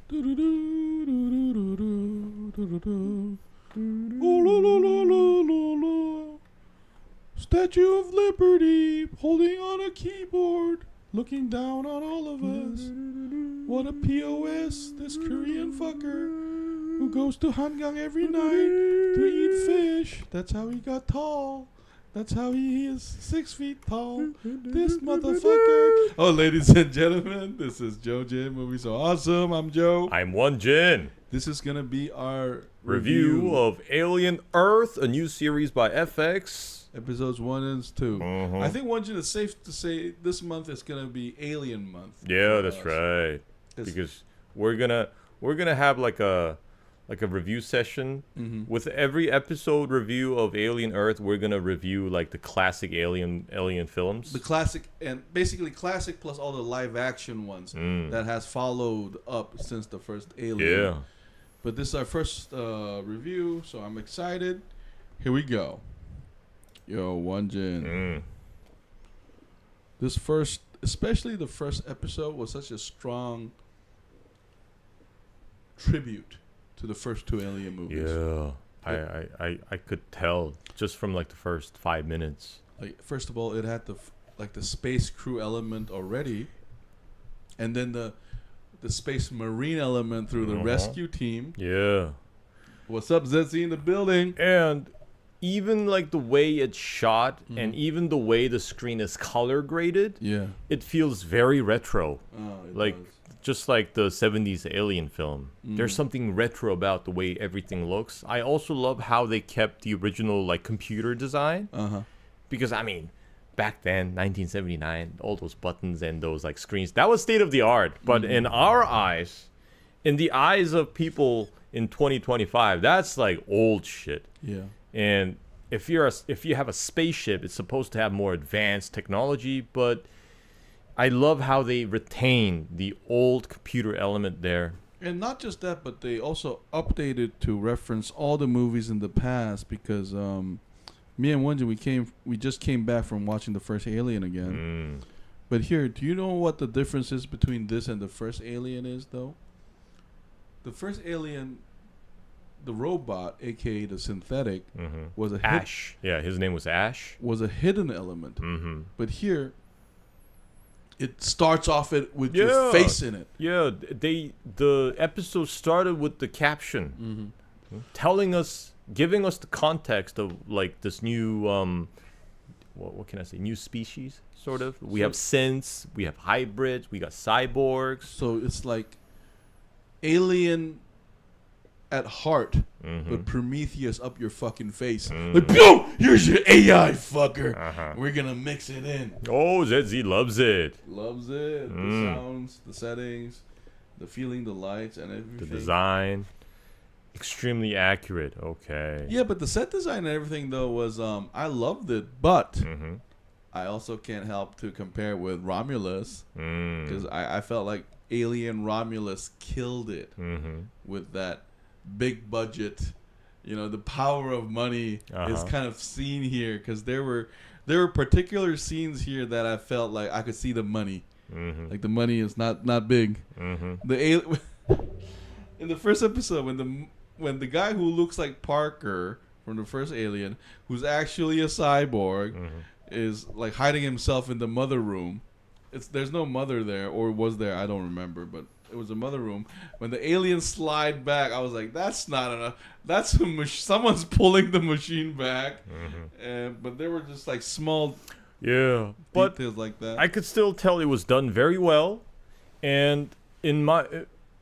Statue of Liberty holding on a keyboard, looking down on all of us. What a POS, this Korean fucker who goes to Hangang every night to eat fish. That's how he got tall. That's how he is 6 feet tall. This motherfucker. Oh, ladies and gentlemen, this is JoeJinMovieSoAwesome. I'm Joe. I'm Jin. This is going to be our review of Alien Earth, a new series by FX. Episodes 1 and 2. I think Jin, it's safe to say this month is going to be Alien month. Yeah, that's right. Because we're gonna have like a review session with every episode review of Alien Earth. We're gonna review like the classic alien films, the classic, and basically classic plus all the live action ones that has followed up since the first Alien. Yeah, but this is our first review, so I'm excited. Here we go. Yo, Jin. This first, especially the first episode, was such a strong tribute to the first two Alien movies. Yeah, I could tell just from like the first 5 minutes. Like, first of all, it had the space crew element already, and then the space marine element through the rescue team. Yeah. What's up, Zetzi in the building? And even like the way it's shot and even the way the screen is color graded, it feels very retro. Like does. Just like the 70s Alien film. There's something retro about the way everything looks. I also love how they kept the original like computer design. Because I mean, back then, 1979, all those buttons and those like screens, that was state of the art. But in our eyes, in the eyes of people in 2025, that's like old shit. Yeah. And if you have a spaceship, it's supposed to have more advanced technology, but I love how they retain the old computer element there. And not just that, but they also updated to reference all the movies in the past, because me and Wendy, we just came back from watching the first Alien again. But here, do you know what the difference is between this and the first Alien is, though? The first Alien, the robot, aka the synthetic, was a Ash. Yeah, his name was Ash. Was a hidden element. But here, it starts off with your face in it. Yeah, the episode started with the caption, giving us the context of like this new what can I say? New species, sort of. We have synths, we have hybrids, we got cyborgs. So it's like Alien at heart, but Prometheus up your fucking face. Like, yo, here's your AI, fucker. We're gonna mix it in. Oh, ZZ loves it. Loves it. The sounds, the settings, the feeling, the lights, and everything. The design, extremely accurate. Okay. Yeah, but the set design and everything though was I loved it, but I also can't help to compare it with Romulus, because I felt like Alien Romulus killed it with that big budget. You know, the power of money is kind of seen here, because there were particular scenes here that I felt like I could see the money. Like the money is not big. In the first episode, when the guy who looks like Parker from the first Alien, who's actually a cyborg, is like hiding himself in the mother room. There's no mother there, or was there? I don't remember, but it was a mother room. When the aliens slide back, I was like, that's not enough. That's someone's pulling the machine back. But there were just like small details like that. I could still tell it was done very well. And in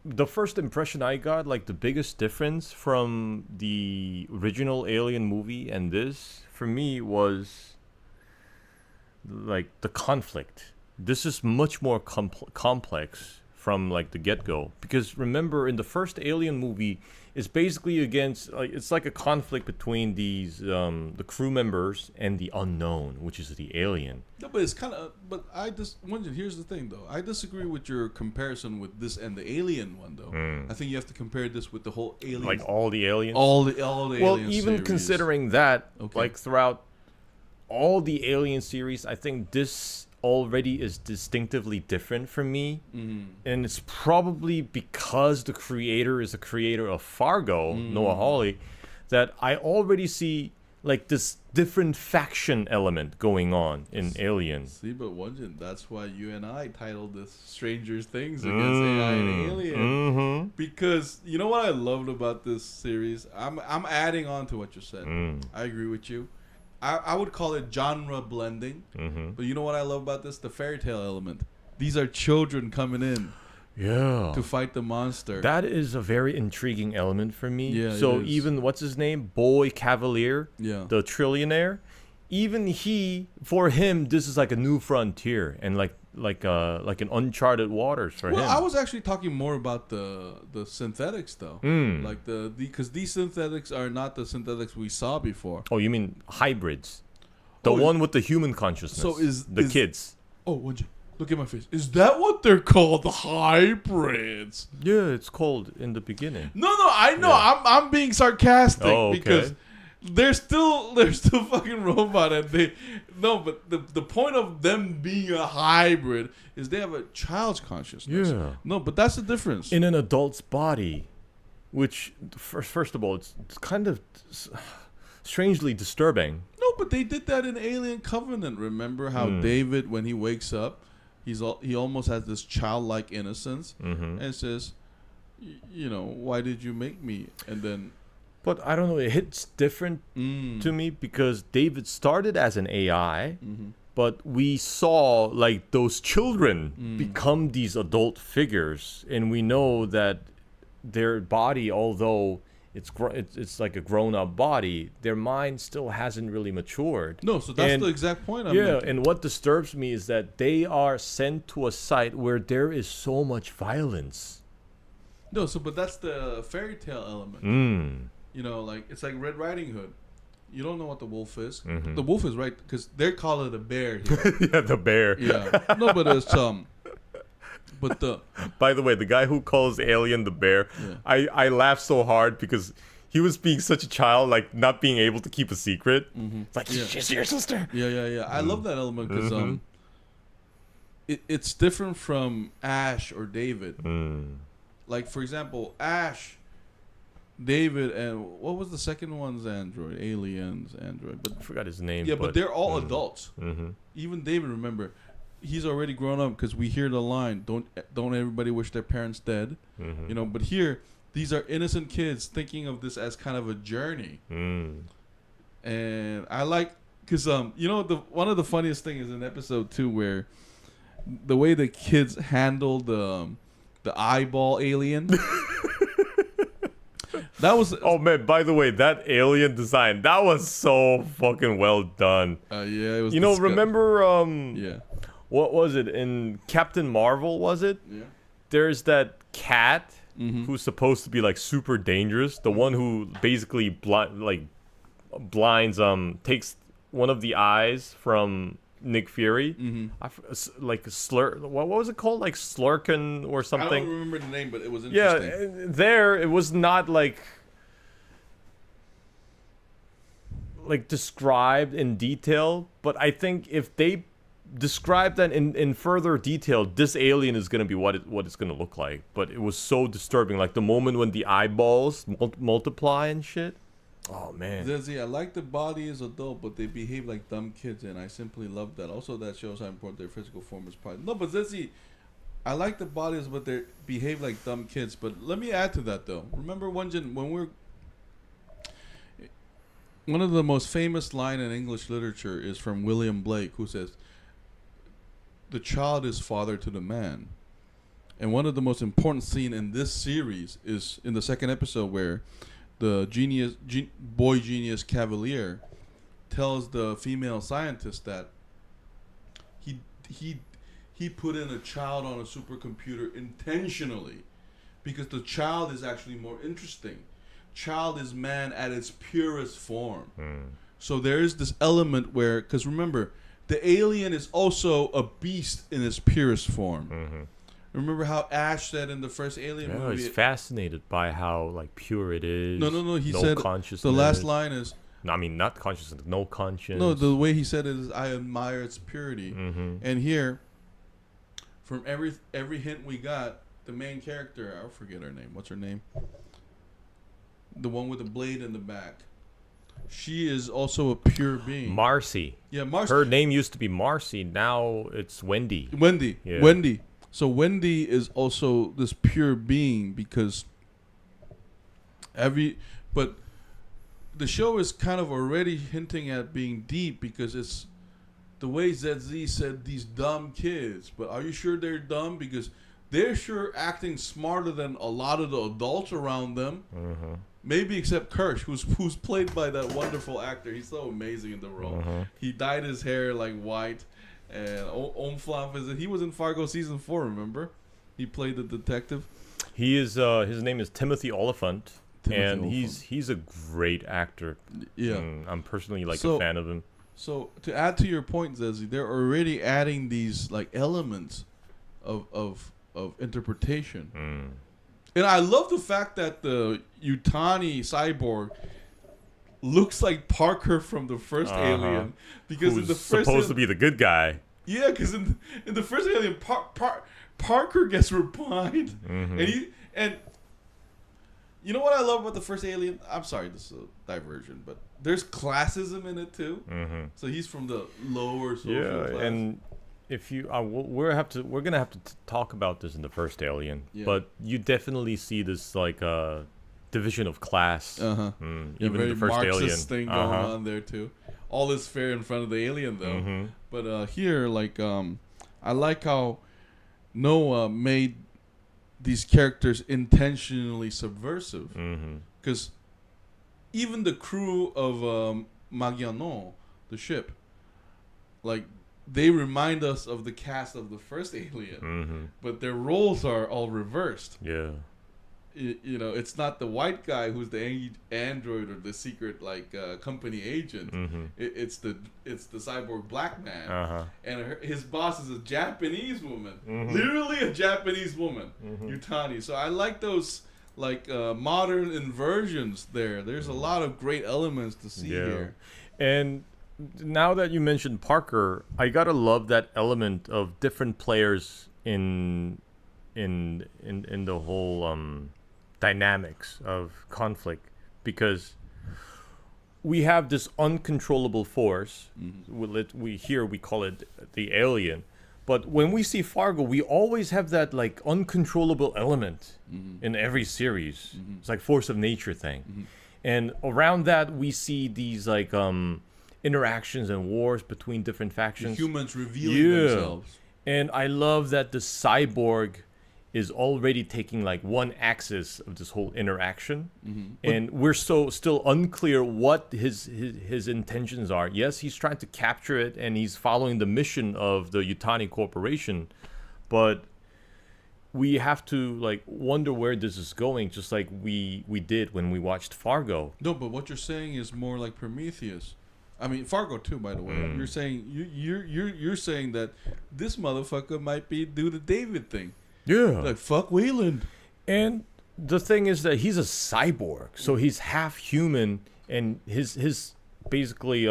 the first impression I got, like the biggest difference from the original Alien movie and this, for me, was like the conflict. This is much more complex from like the get-go, because remember in the first Alien movie, it's basically against it's like a conflict between these the crew members and the unknown, which is the alien. No, but it's kind of. But I just wonder. Here's the thing, though. I disagree with your comparison with this and the Alien one, though. I think you have to compare this with the whole Alien. Like all the aliens. All the well, Alien even considering that, okay, like throughout all the Alien series, I think this already is distinctively different from me. And it's probably because the creator is a creator of Fargo, Noah Hawley, that I already see like this different faction element going on in Alien. See, but Wonjin, that's why you and I titled this Stranger Things Against AI and Alien. Because you know what I loved about this series? I'm adding on to what you said. I agree with you. I would call it genre blending. But you know what I love about this? The fairy tale element. These are children coming in. Yeah. To fight the monster. That is a very intriguing element for me. Yeah, so even what's his name? Boy Cavalier, the trillionaire, even for him this is like a new frontier and like an uncharted waters for him. I was actually talking more about the synthetics though. Like because these synthetics are not the synthetics we saw before. Oh, you mean hybrids? The one with the human consciousness. So is kids. Oh, would you? Look at my face. Is that what they're called? The hybrids? Yeah, it's called in the beginning. No, I know. Yeah. I'm being sarcastic because they're still fucking robot and but the point of them being a hybrid is they have a child's consciousness. Yeah. No, but that's the difference. In an adult's body, which first of all, it's kind of strangely disturbing. No, but they did that in Alien Covenant. Remember how David, when he wakes up, he almost has this childlike innocence and says, why did you make me? And then, but I don't know, it hits different to me because David started as an AI, but we saw like those children become these adult figures, and we know that their body, although it's like a grown-up body, their mind still hasn't really matured. No, so that's the exact point I'm making. And what disturbs me is that they are sent to a site where there is so much violence. No, but that's the fairy tale element. It's like Red Riding Hood. You don't know what the wolf is. The wolf is right because they call it a bear here. Yeah, the bear. Yeah. No, but it's But by the way, the guy who calls Alien the bear, I laughed so hard because he was being such a child, like not being able to keep a secret. It's like, she's your sister. Yeah. I love that element because it's different from Ash or David. Like, for example, Ash, David, and what was the second one's android? Alien's android. But I forgot his name. Yeah, but they're all adults. Even David, remember, he's already grown up because we hear the line, don't everybody wish their parents dead. But here these are innocent kids thinking of this as kind of a journey. And I like because one of the funniest things is in episode 2 where the way the kids handle the eyeball alien. That was man, by the way, that alien design, that was so fucking well done. It was remember what was it in Captain Marvel? Was it? Yeah. There's that cat who's supposed to be like super dangerous. The one who basically blinds takes one of the eyes from Nick Fury. What was it called? Like Slurkin or something. I don't remember the name, but it was interesting. Yeah, there it was not like described in detail, but I think if they describe that in further detail, this alien is going to be what it's going to look like. But it was so disturbing, like the moment when the eyeballs multiply and shit. Oh man, Zezzy, I like the body is adult, but they behave like dumb kids, and I simply love that. Also, that shows how important their physical form is. Part. No, but Zezzy, I like the bodies, but they behave like dumb kids. But let me add to that though. Remember one of the most famous line in English literature is from William Blake, who says, "The child is father to the man." And one of the most important scenes in this series is in the second episode where the boy genius Cavalier tells the female scientist that he put in a child on a supercomputer intentionally because the child is actually more interesting. Child is man at its purest form. So there is this element where, because remember, the alien is also a beast in its purest form. Remember how Ash said in the first Alien movie? He's fascinated by how pure it is. No. He said the last line is, I mean, not consciousness, no conscience. No, the way he said it is, I admire its purity. And here, from every hint we got, the main character, I'll forget her name. What's her name? The one with the blade in the back. She is also a pure being. Marcy. Yeah, Marcy. Her name used to be Marcy. Now it's Wendy. Wendy. Yeah. Wendy. So Wendy is also this pure being because but the show is kind of already hinting at being deep because it's the way ZZ said these dumb kids. But are you sure they're dumb? Because they're sure acting smarter than a lot of the adults around them. Maybe except Kirsh, who's played by that wonderful actor. He's so amazing in the role. He dyed his hair like white. And Omflaf he was in Fargo season 4. Remember, he played the detective. He is. His name is Timothy Olyphant, and he's a great actor. Yeah, I'm personally a fan of him. So to add to your point, Zezzy, they're already adding these like elements of interpretation. And I love the fact that the Yutani cyborg looks like Parker from the first Alien, because who's in the first supposed to be the good guy. Yeah, because in the first Alien, Parker gets repined, and you know what I love about the first Alien? I'm sorry, this is a diversion, but there's classism in it too. So he's from the lower social class. And if you we're gonna have to talk about this in the first Alien, but you definitely see this like division of class. Even in the first Marxist Alien thing going on there too. All is fair in front of the alien though. But here, like, I like how Noah made these characters intentionally subversive. Because even the crew of Majino, the ship, like, they remind us of the cast of the first Alien, but their roles are all reversed. Yeah. You know, it's not the white guy who's the android or the secret company agent. It's the cyborg black man, and his boss is a Japanese woman, literally a Japanese woman, Yutani. So I like those modern inversions there. There's a lot of great elements to see here. And now that you mentioned Parker, I gotta love that element of different players in the whole dynamics of conflict, because we have this uncontrollable force. We call it the alien, but when we see Fargo, we always have that like uncontrollable element in every series. It's like force of nature thing, and around that we see these like interactions and wars between different factions. The humans revealing themselves. And I love that the cyborg is already taking like one axis of this whole interaction, and we're still unclear what his intentions are. Yes, he's trying to capture it, and he's following the mission of the Yutani Corporation, but we have to like wonder where this is going, just like we did when we watched Fargo. No, but what you're saying is more like Prometheus. I mean, Fargo too, by the way. You're saying you're saying that this motherfucker might do the David thing. Yeah. Like, fuck Weyland. And the thing is that he's a cyborg, so he's half human, and his basically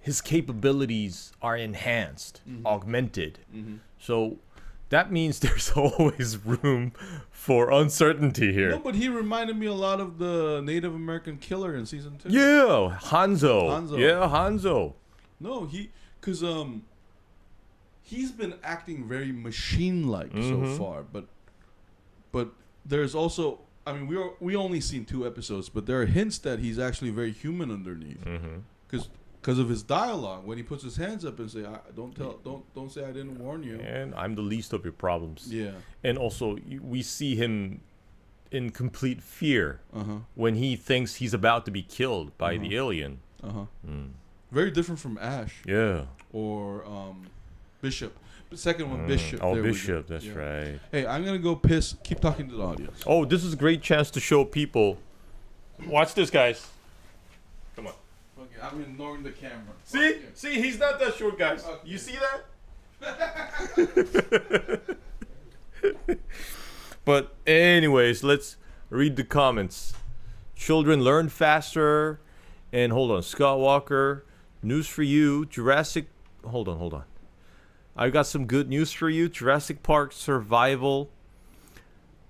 his capabilities are enhanced, augmented. So that means there's always room for uncertainty here. No, but he reminded me a lot of the Native American killer in season 2. Yeah, Hanzo. Yeah, Hanzo. No, because he's been acting very machine-like so far, but there's also, I mean, we only seen 2 episodes, but there are hints that he's actually very human underneath, because of his dialogue when he puts his hands up and say, "Don't say I didn't warn you." And I'm the least of your problems. Yeah. And also, we see him in complete fear when he thinks he's about to be killed by the alien. Very different from Ash. Yeah. Or Bishop. The second one, Bishop. Oh, Bishop, that's right. Hey, I'm going to go piss. Keep talking to the audience. Oh, this is a great chance to show people. Watch this, guys. Come on. Okay, I'm ignoring the camera. See, he's not that short, guys. Okay. You see that? But anyways, let's read the comments. Children learn faster, And hold on, Scott Walker, news for you. Jurassic. Hold on. I got some good news for you. Jurassic Park Survival.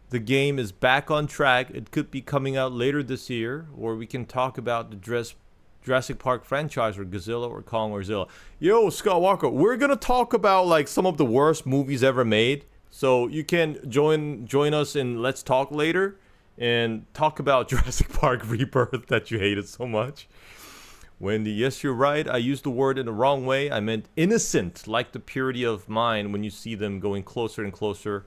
The game is back on track. It could be coming out later this year, or we can talk about the Jurassic Park franchise, or Godzilla, or Kong, or Zilla. Yo, Scott Walker, we're gonna talk about like some of the worst movies ever made. So you can join us in Let's Talk later and talk about Jurassic Park Rebirth that you hated so much. Wendy, yes, you're right. I used the word in the wrong way. I meant innocent, like the purity of mind when you see them going closer and closer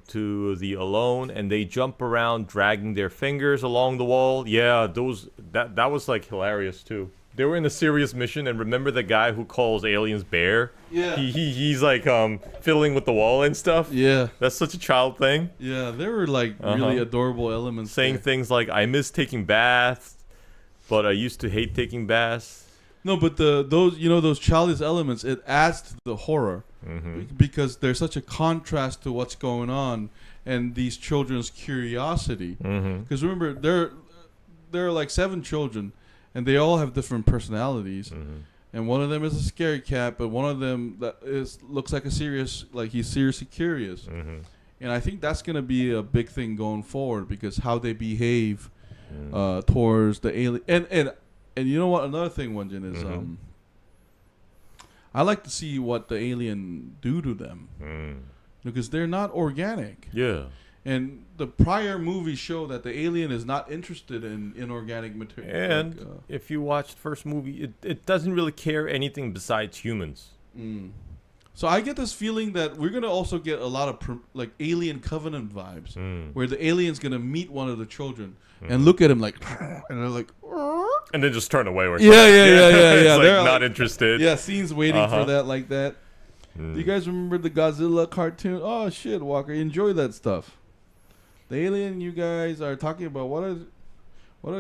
to the alone, and they jump around dragging their fingers along the wall. Yeah, that was like hilarious too. They were in a serious mission, and remember the guy who calls aliens bear? Yeah. He's like fiddling with the wall and stuff. Yeah. That's such a child thing. Yeah, there were like really adorable elements. Saying things like, I miss taking baths, but I used to hate taking baths. No, but those childish elements, it adds to the horror. Because there's such a contrast to what's going on and these children's curiosity. Because remember, there are like 7 children, and they all have different personalities. And one of them is a scary cat, but one of them looks like he's seriously curious. And I think that's gonna be a big thing going forward, because how they behave towards the alien. And you know what? Another thing, Wenjin, is I like to see what the alien do to them, because they're not organic. Yeah. And the prior movies show that the alien is not interested in inorganic material. And if you watch the first movie, it doesn't really care anything besides humans. So I get this feeling that we're gonna also get a lot of like Alien Covenant vibes, where the alien's gonna meet one of the children and look at him like, and they're like, and then just turn away. Or yeah. It's like they're not interested. Yeah, scenes waiting for that like that. Do you guys remember the Godzilla cartoon? Oh shit, Walker, you enjoy that stuff. The alien you guys are talking about, what are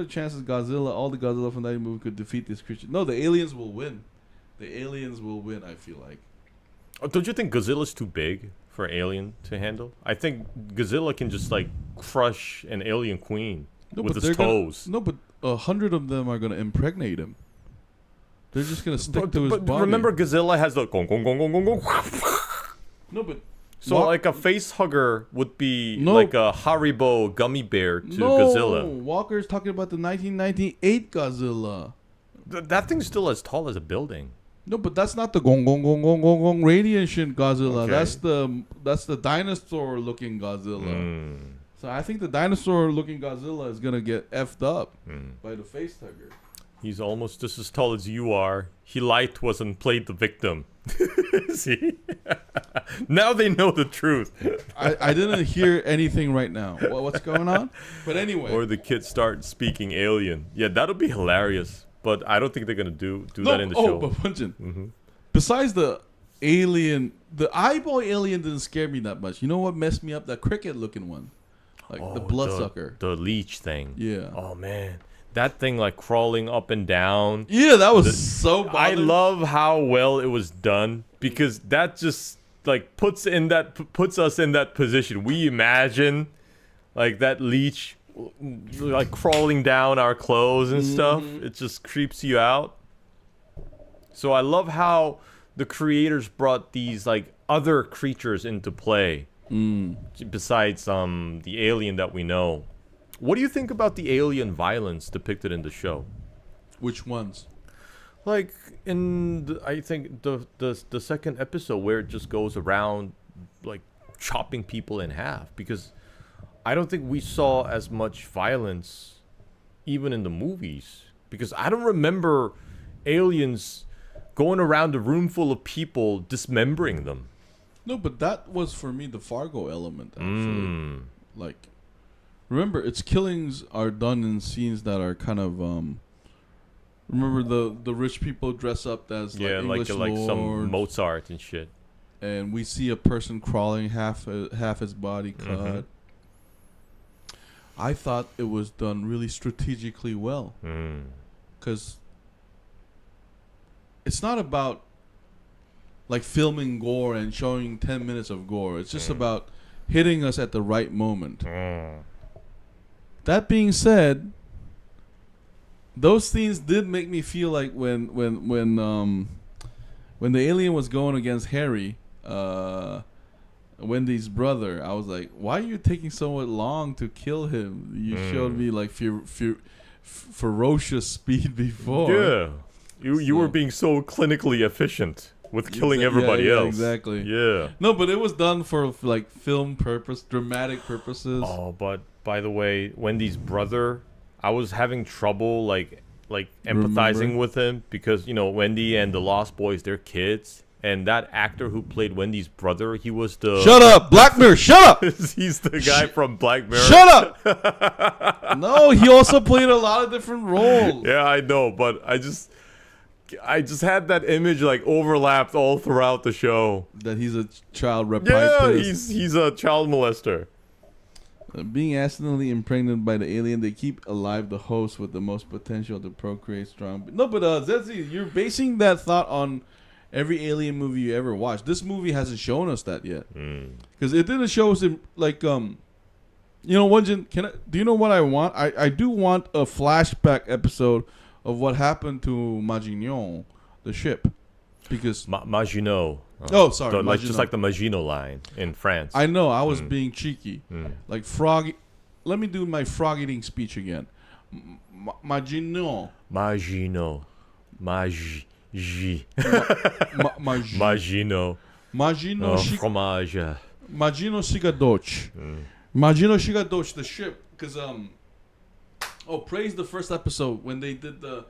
the chances all the Godzilla from that movie could defeat this creature? No, the aliens will win. The aliens will win, I feel like. Oh, don't you think Godzilla's too big for Alien to handle? I think Godzilla can just like crush an alien queen with his toes. But 100 of them are gonna impregnate him. They're just gonna stick to his body. Remember, Godzilla has the gong gong gong gong gong gong. No, but so like a face hugger would be like a Haribo gummy bear to Godzilla. Walker's talking about the 1998 Godzilla. That thing's still as tall as a building. No, but that's not the gong gong gong gong gong gong radiation Godzilla. Okay. That's the dinosaur looking Godzilla. So I think the dinosaur looking Godzilla is gonna get effed up by the face hugger. He's almost just as tall as you are. He lied to us and played the victim. See? Now they know the truth. I didn't hear anything right now. What's going on? But anyway. Or the kids start speaking alien. Yeah, that'll be hilarious. But I don't think they're going to do that in the show. But Punjin, besides the alien, the eyeball alien didn't scare me that much. You know what messed me up? That cricket looking one. Like the bloodsucker. The leech thing. Yeah. Oh, man. That thing like crawling up and down. Yeah, that was so bothersome. I love how well it was done, because that just like puts us in that position. We imagine like that leech like crawling down our clothes and stuff. It just creeps you out. So I love how the creators brought these like other creatures into play besides the alien that we know. What do you think about the alien violence depicted in the show? Which ones? Like in I think the second episode, where it just goes around like chopping people in half, because I don't think we saw as much violence even in the movies, because I don't remember aliens going around a room full of people dismembering them. No, but that was for me the Fargo element, actually. Like, remember, its killings are done in scenes that are kind of remember the rich people dress up as like English like lords, some Mozart and shit, and we see a person crawling half his body cut. I thought it was done really strategically well, because it's not about like filming gore and showing 10 minutes of gore. It's just about hitting us at the right moment. That being said, those scenes did make me feel like when the alien was going against Harry, Wendy's brother, I was like, why are you taking so long to kill him? You showed me like ferocious speed before. Yeah. You were being so clinically efficient with killing everybody else. Exactly. Yeah. No, but it was done for like film purpose, dramatic purposes. Oh, but by the way, Wendy's brother, I was having trouble like empathizing with him because, you know, Wendy and the Lost Boys, they're kids. And that actor who played Wendy's brother, he was the... Shut up! Black Mirror, shut up! He's the guy from Black Mirror. Shut up! No, he also played a lot of different roles. Yeah, I know, but I just had that image like overlapped all throughout the show. That he's a child rapist. Yeah, he's a child molester. Being accidentally impregnated by the alien, they keep alive the host with the most potential to procreate strong... No, but Zetzi, you're basing that thought on... every alien movie you ever watched. This movie hasn't shown us that yet, because it didn't show us like you know, Wenjin, do you know what I want? I do want a flashback episode of what happened to Majino, the ship, because Majino. Oh, sorry, like just like the Majino line in France. I know I was being cheeky, like frog. Let me do my frog eating speech again. Majino. Majino. Fromage. Majino Shigadoch. Majino Shigadoch, the ship. Because, praise the first episode when they did the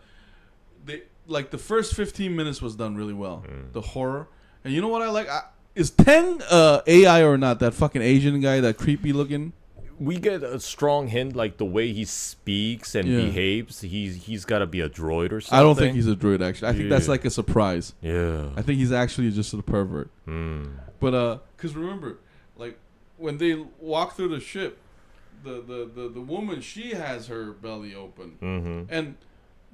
first 15 minutes was done really well. The horror. And you know what I like? Is Teng AI or not? That fucking Asian guy, that creepy looking? We get a strong hint, like the way he speaks and behaves. He's got to be a droid or something. I don't think he's a droid, actually. I think that's like a surprise. Yeah. I think he's actually just a pervert. But because remember, like when they walk through the ship, the woman, she has her belly open, and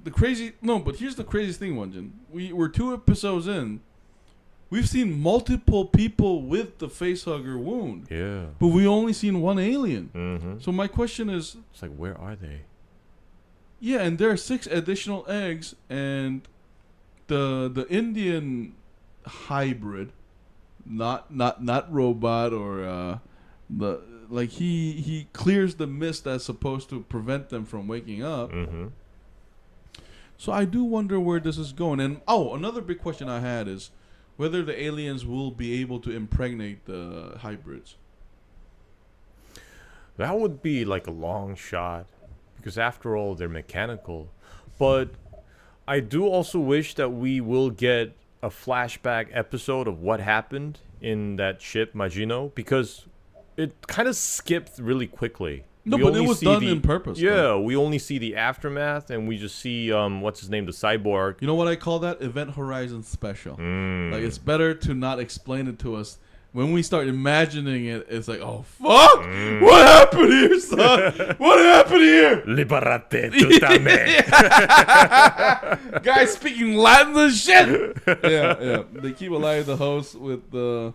but here's the craziest thing, Wenjin. We're 2 episodes in. We've seen multiple people with the facehugger wound. Yeah. But we only seen one alien. So my question is... It's like, where are they? Yeah, and there are 6 additional eggs, and the Indian hybrid, not robot or... he clears the mist that's supposed to prevent them from waking up. So I do wonder where this is going. And, another big question I had is... whether the aliens will be able to impregnate the hybrids. That would be like a long shot, because after all, they're mechanical. But I do also wish that we will get a flashback episode of what happened in that ship, Majino, because it kind of skipped really quickly. No, but it was done in purpose. Yeah, we only see the aftermath, and we just see, what's his name, the cyborg. You know what I call that? Event Horizon Special. Like, it's better to not explain it to us. When we start imagining it, it's like, oh, fuck! What happened here, son? What happened here? Liberate totalmente. Guys speaking Latin and shit! Yeah. They keep alive the host with the...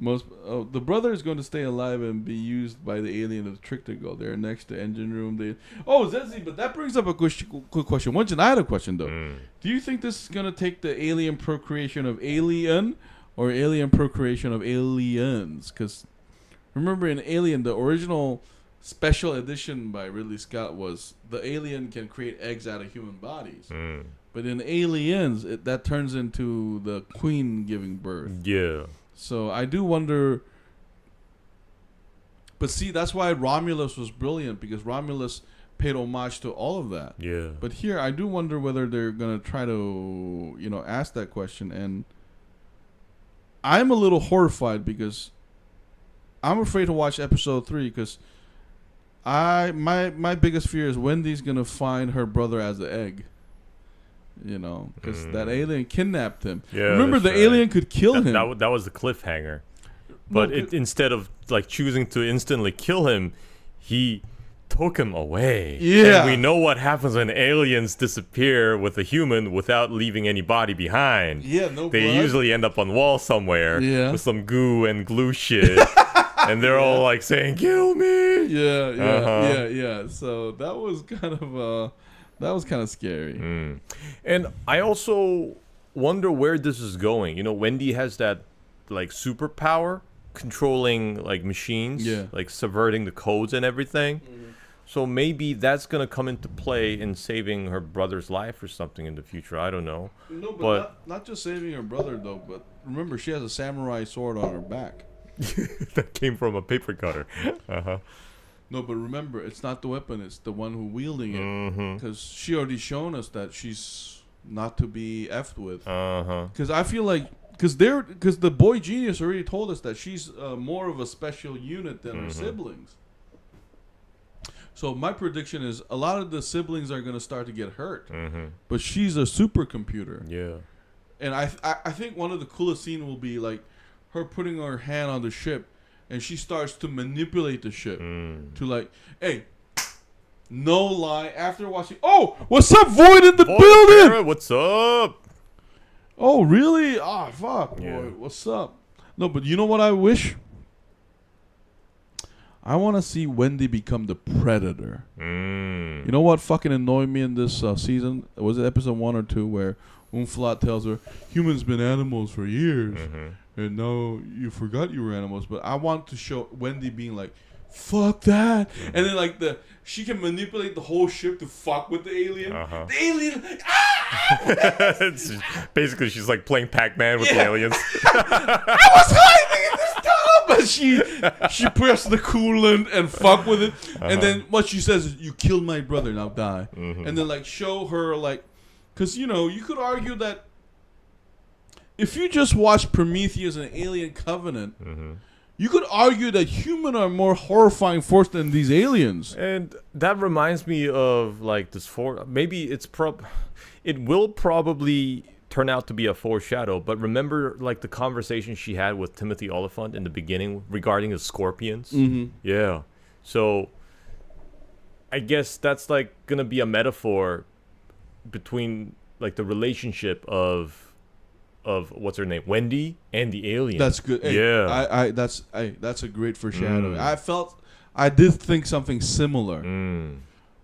the brother is going to stay alive and be used by the alien of Trickster Girl. They're next to engine room. Zetzi, but that brings up a quick question. I had a question though. Do you think this is going to take the alien procreation of alien or alien procreation of aliens? Because remember in Alien, the original special edition by Ridley Scott was the alien can create eggs out of human bodies. But in Aliens, that turns into the queen giving birth. Yeah. So I do wonder, but see, that's why Romulus was brilliant, because Romulus paid homage to all of that. Yeah. But here, I do wonder whether they're gonna try to, ask that question, and I'm a little horrified because I'm afraid to watch episode 3 because my biggest fear is Wendy's gonna find her brother as the egg. Because that alien kidnapped him. Yeah, remember, the alien could kill him. That was the cliffhanger. But instead of like choosing to instantly kill him, he took him away. Yeah. And we know what happens when aliens disappear with a human without leaving any body behind. Yeah, They usually end up on wall somewhere with some goo and glue shit. And they're all like saying, "Kill me!" Yeah. So that was kind of That was kind of scary. And I also wonder where this is going. You know, Wendy has that like superpower controlling like machines, like subverting the codes and everything. So maybe that's gonna come into play in saving her brother's life or something in the future. I don't know. No, but not just saving her brother though. But remember, she has a samurai sword on her back. That came from a paper cutter. No, but remember, it's not the weapon; it's the one who wielding it. Because she already shown us that she's not to be effed with. Because I feel like, because the boy genius already told us that she's more of a special unit than her siblings. So my prediction is a lot of the siblings are gonna start to get hurt, but she's a supercomputer. Yeah. And I think one of the coolest scene will be like her putting her hand on the ship. And she starts to manipulate the ship to like, hey, no lie. After watching, oh, what's up, Void in the building? Parrot, what's up? Oh, really? Ah, fuck, Yeah. boy, what's up? No, but you know what I wish? I want to see Wendy become the Predator. You know what fucking annoyed me in this season? Was it episode 1 or 2 where Umflat tells her, humans been animals for years. And now you forgot you were animals. But I want to show Wendy being like, fuck that. And then like she can manipulate the whole ship to fuck with the alien. The alien, Basically, she's like playing Pac-Man with the aliens. I was hiding in this tunnel. But she pressed the coolant and fuck with it. And then what she says is, you killed my brother, now die. And then like show her like, because you know, you could argue that if you just watch Prometheus and Alien Covenant, you could argue that humans are more horrifying force than these aliens. And that reminds me of like this maybe it will probably turn out to be a foreshadow, but remember like the conversation she had with Timothy Olyphant in the beginning regarding the scorpions? Yeah. So I guess that's like gonna be a metaphor between like the relationship of what's her name, Wendy, and the alien. That's good. Hey, yeah, that's a great foreshadowing. I did think something similar.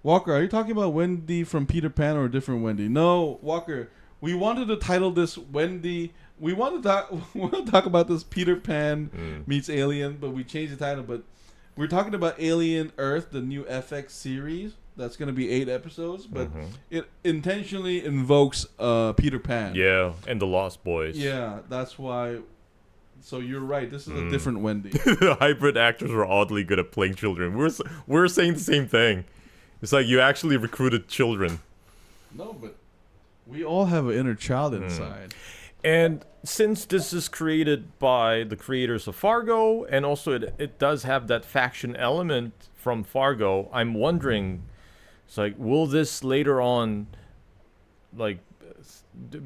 Walker, are you talking about Wendy from Peter Pan or a different Wendy? No, Walker. We wanted to title this Wendy. We want to talk about this Peter Pan meets Alien, but we changed the title. But we're talking about Alien Earth, the new FX series. That's going to be 8 episodes, but it intentionally invokes Peter Pan. Yeah, and the Lost Boys. Yeah, that's why. So you're right. This is a different Wendy. The hybrid actors were oddly good at playing children. We're saying the same thing. It's like you actually recruited children. No, but we all have an inner child inside. And since this is created by the creators of Fargo, and also it does have that faction element from Fargo, I'm wondering... It's like, will this later on, like,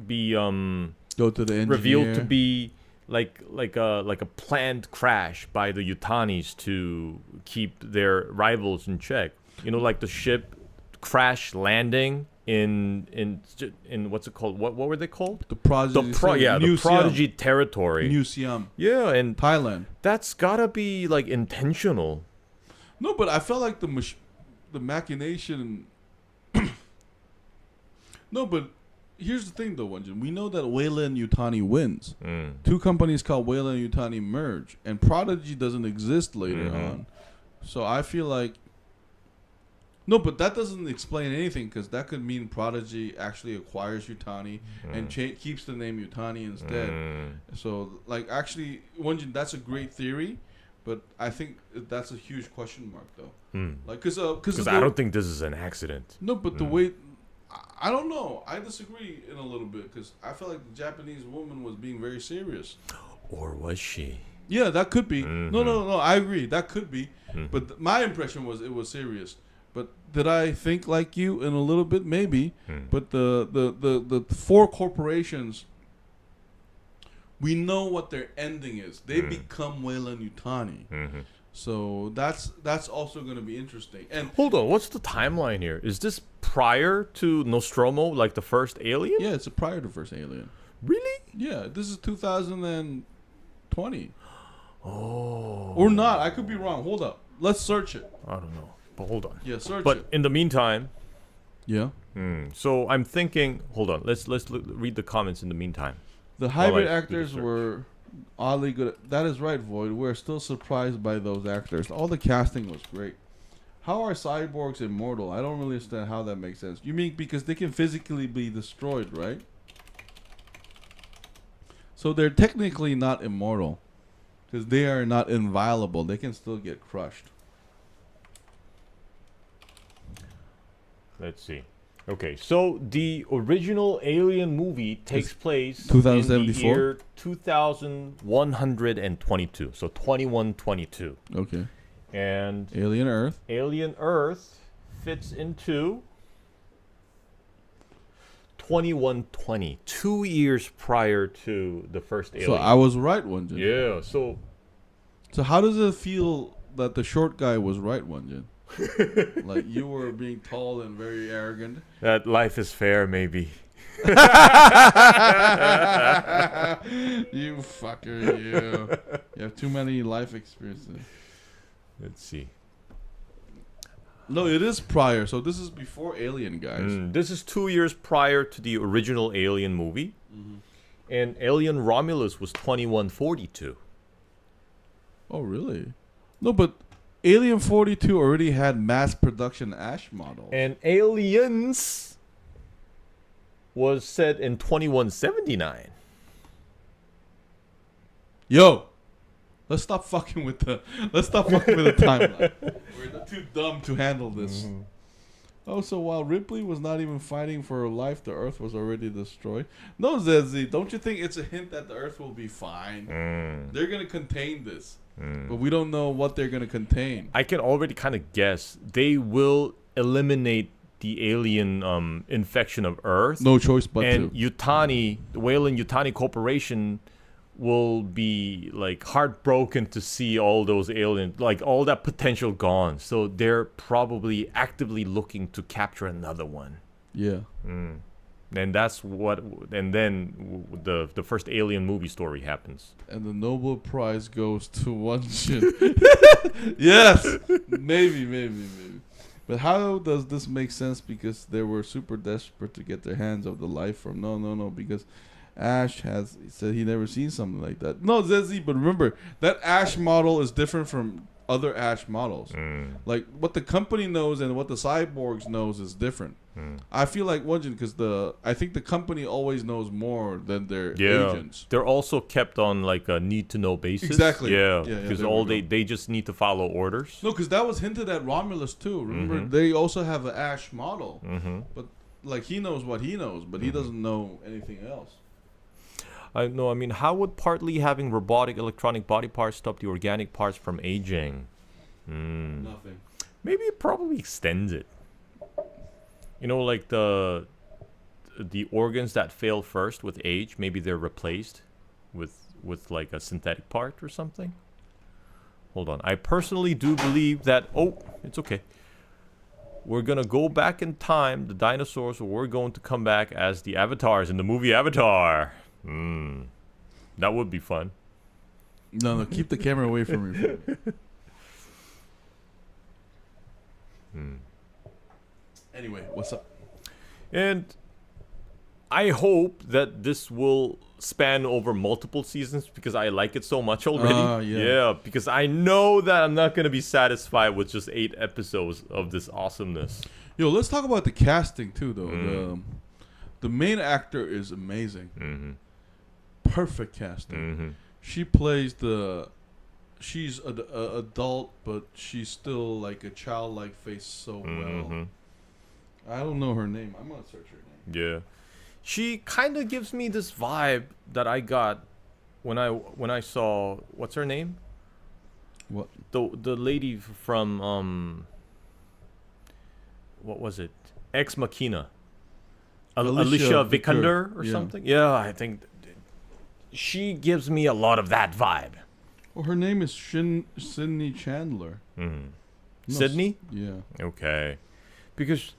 be go to the engineer. Revealed to be like a planned crash by the Yutanis to keep their rivals in check? You know, like the ship crash landing in what's it called? What were they called? The Prodigy. The Prodigy territory. Museum. Yeah, and Thailand. That's gotta be like intentional. No, but I felt like the machination. No, but here's the thing, though, Wenjin. We know that Weyland-Yutani wins. 2 companies called Weyland-Yutani merge, and Prodigy doesn't exist later on. So I feel like... No, but that doesn't explain anything, because that could mean Prodigy actually acquires Yutani and keeps the name Yutani instead. So, like, actually, Wenjin, that's a great theory. But I think that's a huge question mark, though. Like, because I don't think this is an accident. No, but the way, I don't know. I disagree in a little bit because I felt like the Japanese woman was being very serious. Or was she? Yeah, that could be. No. I agree. That could be. But my impression was it was serious. But did I think like you in a little bit? Maybe. But the 4 corporations. We know what their ending is. They become Weyland-Yutani. So that's also going to be interesting. And hold on, what's the timeline here? Is this prior to Nostromo, like the first Alien? Yeah, it's prior to first Alien. Really? Yeah, this is 2020. Oh. Or not. I could be wrong. Hold up. Let's search it. I don't know. But hold on. Yeah, search it. But in the meantime... Yeah? So I'm thinking. Hold on. Let's read the comments in the meantime. The hybrid actors were oddly good. That is right, Void. We're still surprised by those actors. All the casting was great. How are cyborgs immortal? I don't really understand how that makes sense. You mean because they can physically be destroyed, right? So they're technically not immortal. Because they are not inviolable. They can still get crushed. Let's see. Okay, so the original Alien movie takes place 2074? in the year 2122. So 2122. Okay. And Alien Earth. Alien Earth fits into 2120, 2 years prior to the first Alien. So I was right, Wenjin. Yeah, so how does it feel that the short guy was right, Wenjin? Like you were being tall and very arrogant. That life is fair, maybe. You fucker, you. You have too many life experiences. Let's see. No, it is prior. So this is before Alien, guys. This is 2 years prior to the original Alien movie. And Alien Romulus was 2142. Oh, really? No, but Alien 42 already had mass production Ash models. And Aliens was set in 2179. Yo, let's stop fucking with the timeline. We're too dumb to handle this. Oh, so while Ripley was not even fighting for her life, the Earth was already destroyed. No, Zezzy, don't you think it's a hint that the Earth will be fine? They're gonna contain this. But we don't know what they're going to contain. I can already kind of guess. They will eliminate the alien infection of Earth. No choice but and to. Yutani, the Weyland-Yutani Corporation will be like heartbroken to see all those aliens, like all that potential gone. So they're probably actively looking to capture another one. Yeah. And that's what, and then the first Alien movie story happens. And the Nobel Prize goes to one shit. Yes, maybe. But how does this make sense? Because they were super desperate to get their hands of the life form. No. Because Ash has said he never seen something like that. No, Zezzy, but remember that Ash model is different from other Ash models. Like what the company knows and what the cyborgs knows is different. I feel like because I think the company always knows more than their agents. They're also kept on like a need to know basis. Exactly. Yeah. Because they just need to follow orders. No, because that was hinted at Romulus too. Remember, they also have an Ash model, but like he knows what he knows, but he doesn't know anything else. I mean, how would partly having robotic electronic body parts stop the organic parts from aging? Nothing. Maybe it probably extends it. You know, like the organs that fail first with age, maybe they're replaced with like a synthetic part or something. Hold on. I personally do believe that... Oh, it's okay. We're going to go back in time. The dinosaurs were going to come back as the avatars in the movie Avatar. That would be fun. No, keep the camera away from me. Anyway, what's up? And I hope that this will span over multiple seasons because I like it so much already. Yeah, because I know that I'm not going to be satisfied with just 8 episodes of this awesomeness. Yo, let's talk about the casting too, though. The main actor is amazing. Perfect casting. She plays she's an adult, but she's still like a childlike face so well. I don't know her name. I'm gonna search her name. Yeah, she kind of gives me this vibe that I got when I saw, what's her name? What? The lady from what was it? Ex Machina. Alicia Vikander or something. Yeah, I think she gives me a lot of that vibe. Well, her name is Sydney Chandler. No, Sydney? Yeah. Okay. Because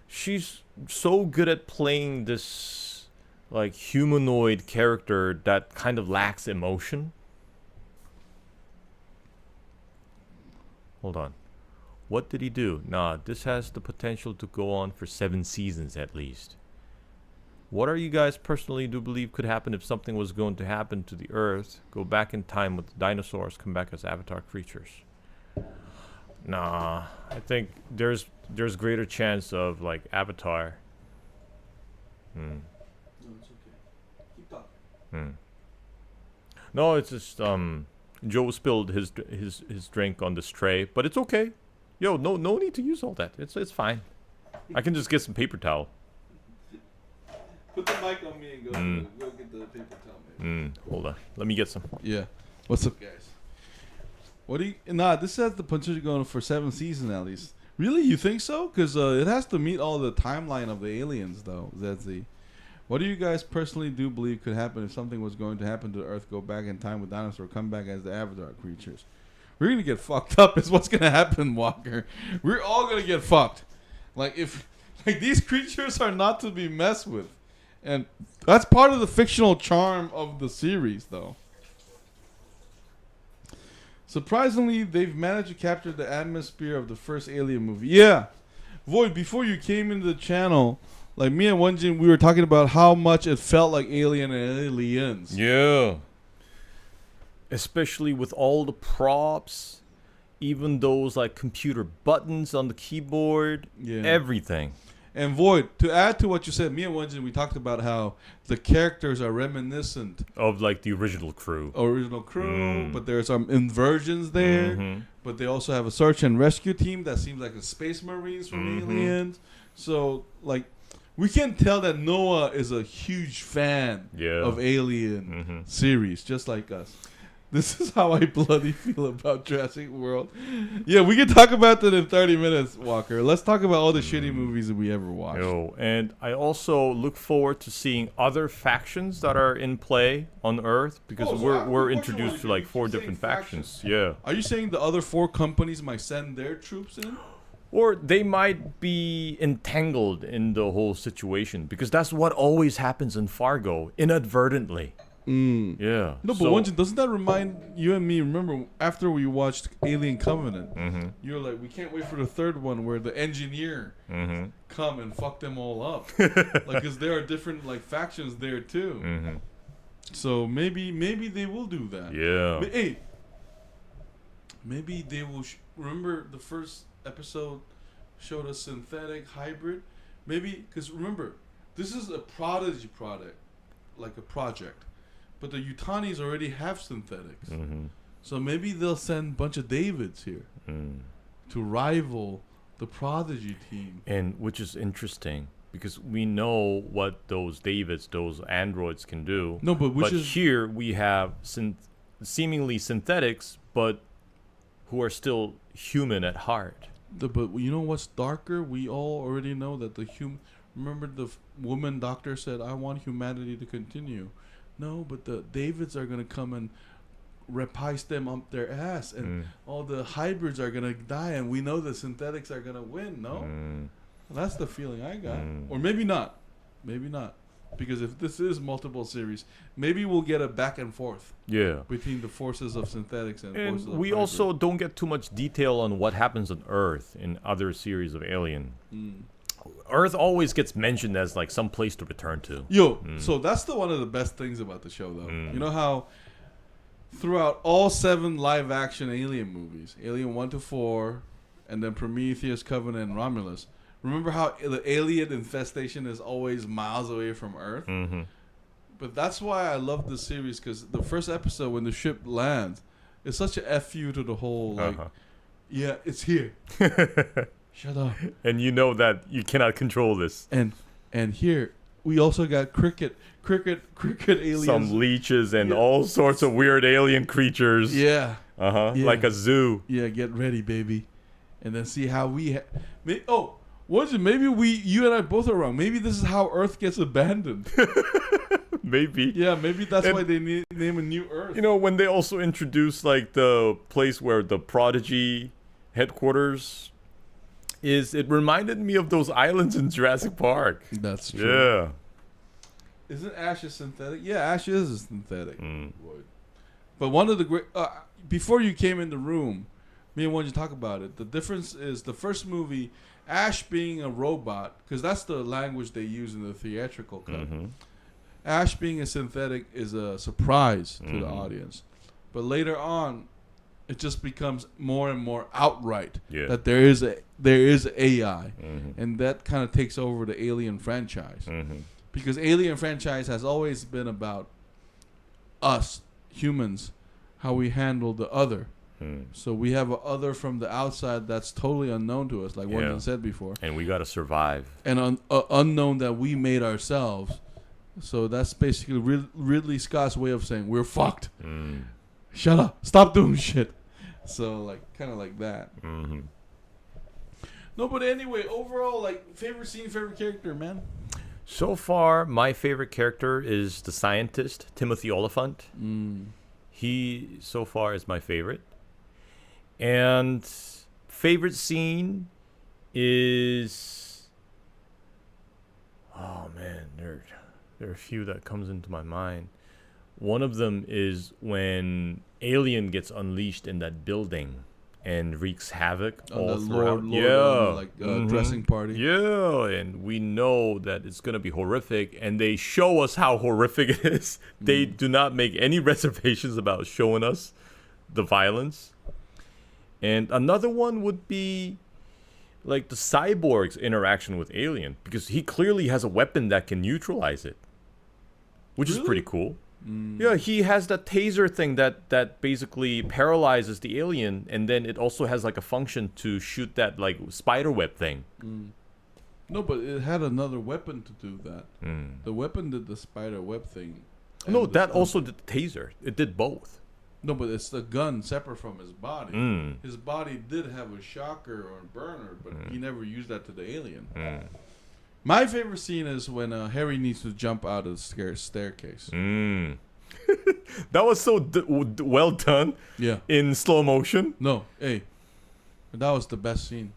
she's so good at playing this like humanoid character that kind of lacks emotion. Hold on. What did he do? Nah, this has the potential to go on for 7 seasons at least. What are you guys personally do believe could happen if something was going to happen to the Earth? Go back in time with the dinosaurs, come back as avatar creatures. Nah, I think there's greater chance of like Avatar. No, it's okay. Keep talking. No, it's just Joe spilled his drink on this tray, but it's okay. Yo, no need to use all that. It's fine. I can just get some paper towel. Put the mic on me and go get the paper towel, maybe. Hold on. Let me get some. Yeah. What's up, guys? What do you... Nah, this has the potential going for 7 seasons at least. Really? You think so? Because it has to meet all the timeline of the aliens, though, ZZ. What do you guys personally do believe could happen if something was going to happen to Earth, go back in time with dinosaur, come back as the avatar creatures? We're going to get fucked up is what's going to happen, Walker. We're all going to get fucked. Like, if... Like, these creatures are not to be messed with. And that's part of the fictional charm of the series, though. Surprisingly, they've managed to capture the atmosphere of the first Alien movie. Yeah. Void, before you came into the channel, like me and Wenjin, we were talking about how much it felt like Alien and Aliens. Yeah. Especially with all the props, even those like computer buttons on the keyboard, everything. And Void, to add to what you said, me and Wenjin, we talked about how the characters are reminiscent of like the original crew. But there's some inversions there. But they also have a search and rescue team that seems like a Space Marines from Aliens. So, like, we can tell that Noah is a huge fan of Alien series, just like us. This is how I bloody feel about Jurassic World. Yeah, we can talk about that in 30 minutes, Walker. Let's talk about all the shitty movies that we ever watched. Yo, and I also look forward to seeing other factions that are in play on Earth, because we're introduced to like 4 different factions. Yeah. Are you saying the other 4 companies might send their troops in? Or they might be entangled in the whole situation, because that's what always happens in Fargo, inadvertently. Yeah. No, but Wenjin, doesn't that remind you and me? Remember, after we watched Alien Covenant, you were like, we can't wait for the 3rd one where the engineer come and fuck them all up. Like, because there are different like factions there too. So maybe they will do that. Yeah. Hey, maybe they will. Remember the first episode showed us synthetic hybrid. Maybe because remember, this is a Prodigy product, like a project. But the Yutanis already have synthetics. So maybe they'll send a bunch of Davids here to rival the Prodigy team. And which is interesting, because we know what those Davids, those androids can do. No, but here we have seemingly synthetics, but who are still human at heart. But you know what's darker? We all already know that the Remember the woman doctor said, I want humanity to continue. No, but the Davids are going to come and repise them up their ass, and all the hybrids are going to die, and we know the synthetics are going to win, no? That's the feeling I got. Or maybe not. Maybe not. Because if this is multiple series, maybe we'll get a back and forth between the forces of synthetics and forces of we also don't get too much detail on what happens on Earth in other series of Alien. Earth always gets mentioned as like some place to return to. So that's one of the best things about the show, though. You know how throughout all 7 live action Alien movies, Alien 1 to 4, and then Prometheus, Covenant, and Romulus, remember how the alien infestation is always miles away from Earth? But that's why I love this series, because the first episode when the ship lands, it's such a FU to the whole like, yeah, it's here. Shut up. And you know that you cannot control this. And here we also got cricket aliens. Some leeches and all sorts of weird alien creatures. Yeah. Like a zoo. Yeah, get ready, baby. And then see how we maybe you and I both are wrong. Maybe this is how Earth gets abandoned. Maybe. Yeah, maybe that's why they name a new Earth. You know, when they also introduced like the place where the Prodigy headquarters is, it reminded me of those islands in Jurassic Park. That's true. Yeah. Isn't Ash a synthetic? Yeah, Ash is a synthetic. But one of the great... before you came in the room, me and Wendy talk about it. The difference is the first movie, Ash being a robot, because that's the language they use in the theatrical cut. Ash being a synthetic is a surprise to the audience. But later on, it just becomes more and more outright that there is AI, and that kind of takes over the Alien franchise. Because Alien franchise has always been about us humans, how we handle the other. So we have an other from the outside that's totally unknown to us, like Wendy said before, and we gotta survive, and unknown that we made ourselves. So that's basically Ridley Scott's way of saying we're fucked. Shut up, stop doing shit. So like kind of like that. No, but anyway, overall, like favorite scene, favorite character, man. So far, my favorite character is the scientist, Timothy Olyphant. He, so far, is my favorite. And favorite scene is... Oh, man, there are a few that comes into my mind. One of them is when Alien gets unleashed in that building and wreaks havoc all throughout. Dressing party. Yeah, and we know that it's going to be horrific, and they show us how horrific it is. They do not make any reservations about showing us the violence. And another one would be like the cyborg's interaction with Alien, because he clearly has a weapon that can neutralize it, which is pretty cool. Yeah, he has that taser thing that basically paralyzes the alien, and then it also has like a function to shoot that like spider web thing. No, but it had another weapon to do that. The weapon did the spider web thing. No, that also did the taser. It did both. No, but it's the gun separate from his body. His body did have a shocker or a burner, but he never used that to the alien. My favorite scene is when Harry needs to jump out of the staircase. That was so well done. Yeah. In slow motion. No, hey, that was the best scene.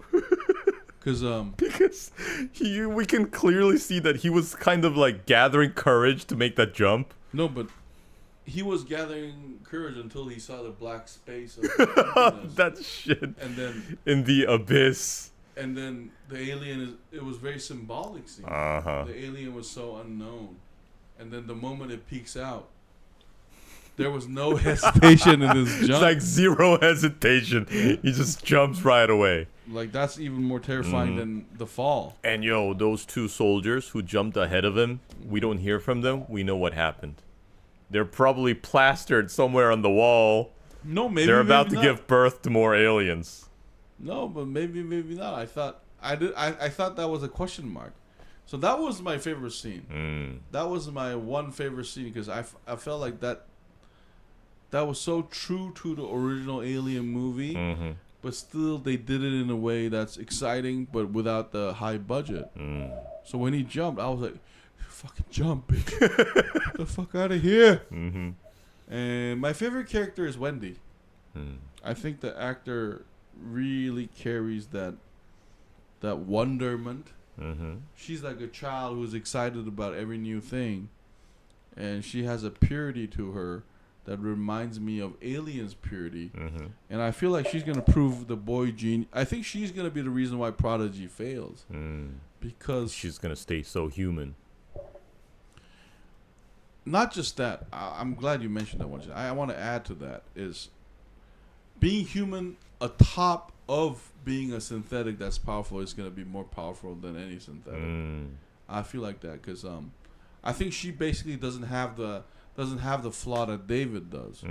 Because we can clearly see that he was kind of like gathering courage to make that jump. No, but he was gathering courage until he saw the black space of that shit. And then in the abyss. And then the alien it was very symbolic scene. The alien was so unknown. And then the moment it peeks out, there was no hesitation in his jump. It's like zero hesitation. He just jumps right away. Like that's even more terrifying than the fall. And those two soldiers who jumped ahead of him, we don't hear from them. We know what happened. They're probably plastered somewhere on the wall. No, maybe they're about maybe to give birth to more aliens. No, but maybe not. I thought that was a question mark. So that was my favorite scene. That was my one favorite scene because I felt like that was so true to the original Alien movie, but still they did it in a way that's exciting, but without the high budget. So when he jumped, I was like, "Fucking jump, bitch! Get the fuck out of here!" And my favorite character is Wendy. I think the actor really carries that wonderment. She's like a child who's excited about every new thing, and she has a purity to her that reminds me of Alien's purity. And I feel like she's gonna prove the boy gene. I think she's gonna be the reason why Prodigy fails, because she's gonna stay so human. Not just that. I'm glad you mentioned that one. I want to add to that is being human atop of being a synthetic that's powerful is going to be more powerful than any synthetic. I feel like that because I think she basically doesn't have the flaw that David does.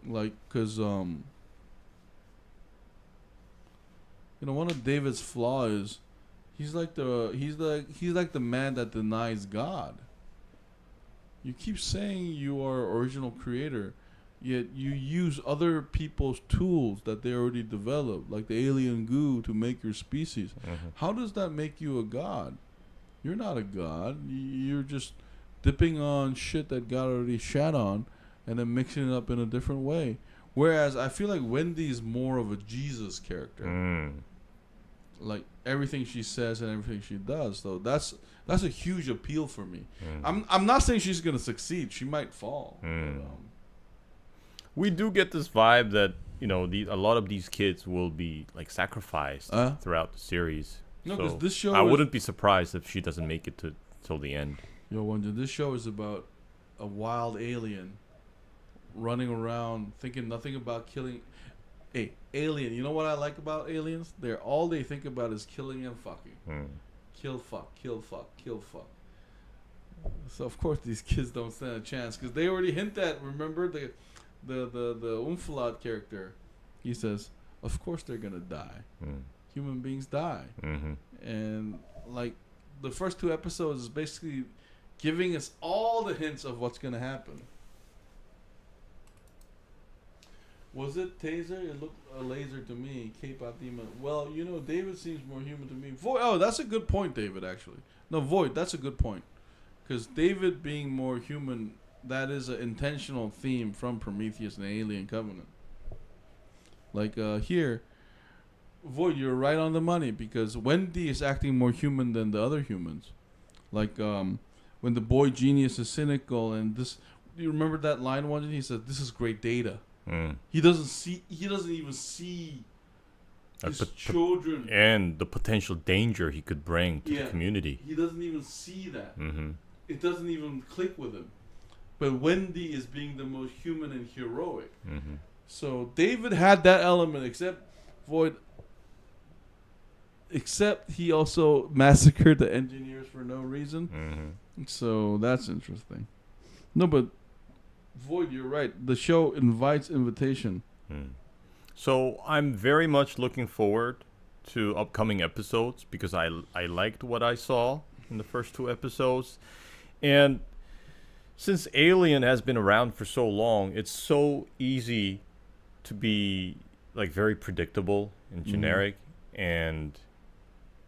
Like because one of David's flaw is he's like the man that denies God. You keep saying you are original creator, yet you use other people's tools that they already developed, like the alien goo, to make your species. How does that make you a god? You're not a god. You're just dipping on shit that God already shat on and then mixing it up in a different way. Whereas I feel like Wendy's more of a Jesus character. Like everything she says and everything she does. So that's a huge appeal for me. I'm not saying she's gonna succeed. She might fall. We do get this vibe that a lot of these kids will be like sacrificed throughout the series. No, because this show I wouldn't be surprised if she doesn't make it till the end. Yo, Wonder, this show is about a wild alien running around thinking nothing about killing. Hey, alien, you know what I like about aliens? All they think about is killing and fucking. Kill, fuck, kill, fuck, kill, fuck. So of course these kids don't stand a chance because they already hint at. Remember the Umfalad character? He says, "Of course they're gonna die. Human beings die." And like the first 2 episodes is basically giving us all the hints of what's gonna happen. Was it taser? It looked a laser to me. K-pop demon. Well, David seems more human to me. Void. Oh, that's a good point, David. Actually, no, Void. That's a good point. Because David being more human, that is an intentional theme from Prometheus and Alien Covenant. Like here, Void, you're right on the money because Wendy is acting more human than the other humans. Like when the boy genius is cynical and this. Do you remember that line one? He said, "This is great data." He doesn't even see his children and the potential danger he could bring to the community. He doesn't even see that. It doesn't even click with him. But Wendy is being the most human and heroic. So David had that element, except he also massacred the engineers for no reason. So that's interesting. No, but Void, you're right. The show invites invitation. So I'm very much looking forward to upcoming episodes because I liked what I saw in the first 2 episodes. And since Alien has been around for so long, it's so easy to be like very predictable and generic. And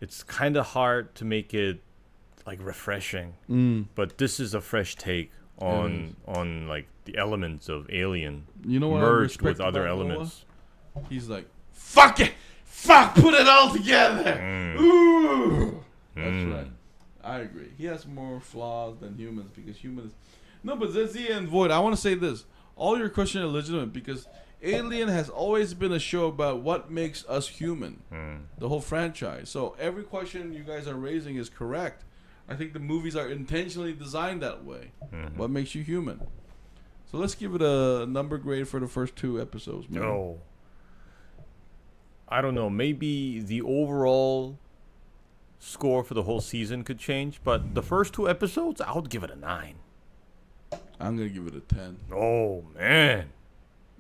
it's kind of hard to make it like refreshing. But this is a fresh take on like the elements of Alien merged with other elements. Noah? He's like, fuck it! Fuck! Put it all together! Ooh! That's right. I agree. He has more flaws than humans because humans... No, but Zezzy and Void, I want to say this. All your questions are legitimate because Alien has always been a show about what makes us human. The whole franchise. So every question you guys are raising is correct. I think the movies are intentionally designed that way. What makes you human? So let's give it a number grade for the first 2 episodes, man. Oh. I don't know. Maybe the overall score for the whole season could change, but the first 2 episodes, I would give it a 9. I'm going to give it a 10. Oh, man.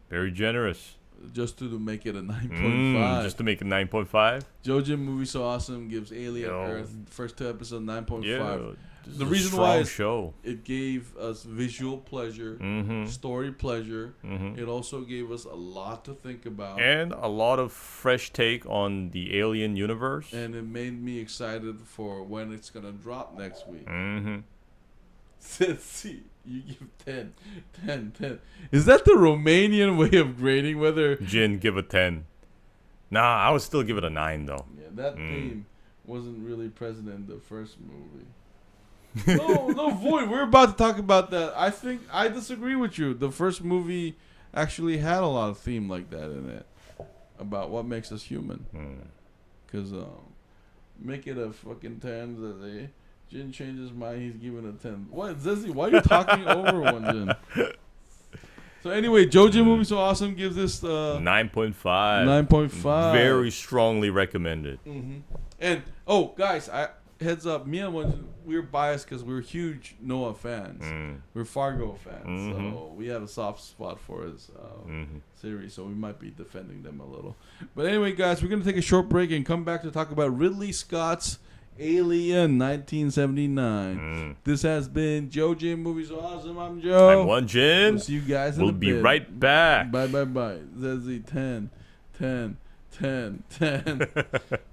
Very generous. Just to make it a 9.5. Just to make it 9.5? JoeJinMovieSoAwesome gives Alien Earth first 2 episodes 9.5. Yeah, the reason why is show. It gave us visual pleasure, story pleasure. It also gave us a lot to think about. And a lot of fresh take on the Alien universe. And it made me excited for when it's going to drop next week. See, you give 10. Is that the Romanian way of grading whether... Jin, give a 10. Nah, I would still give it a 9, though. Yeah, that theme wasn't really present in the first movie. No, Void. We're about to talk about that. I think I disagree with you. The first movie actually had a lot of theme like that in it about what makes us human. Because make it a fucking 10. Zezzy. Jin changed his mind. He's giving a 10. What, Zezzy? Why are you talking over one, Jin? So anyway, JoeJinMovieSoAwesome gives this 9.5. 9.5. Very strongly recommended. And guys, heads up, me and one, we're biased because we're huge Noah fans. We're Fargo fans, so we have a soft spot for his series, so we might be defending them a little. But anyway, guys, we're gonna take a short break and come back to talk about Ridley Scott's Alien 1979. This has been JoeJinMovieSoAwesome. I'm Joe. I'm one Jin. We'll see you guys in We'll a be bit. right back. Bye. Zezzy, 10.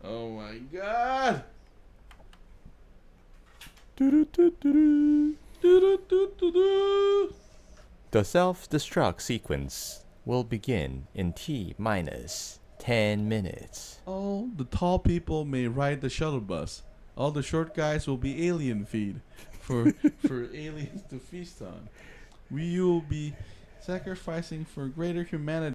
Oh my God. The self-destruct sequence will begin in T-minus 10 minutes. All the tall people may ride the shuttle bus. All the short guys will be alien feed for aliens to feast on. We will be sacrificing for greater humanity.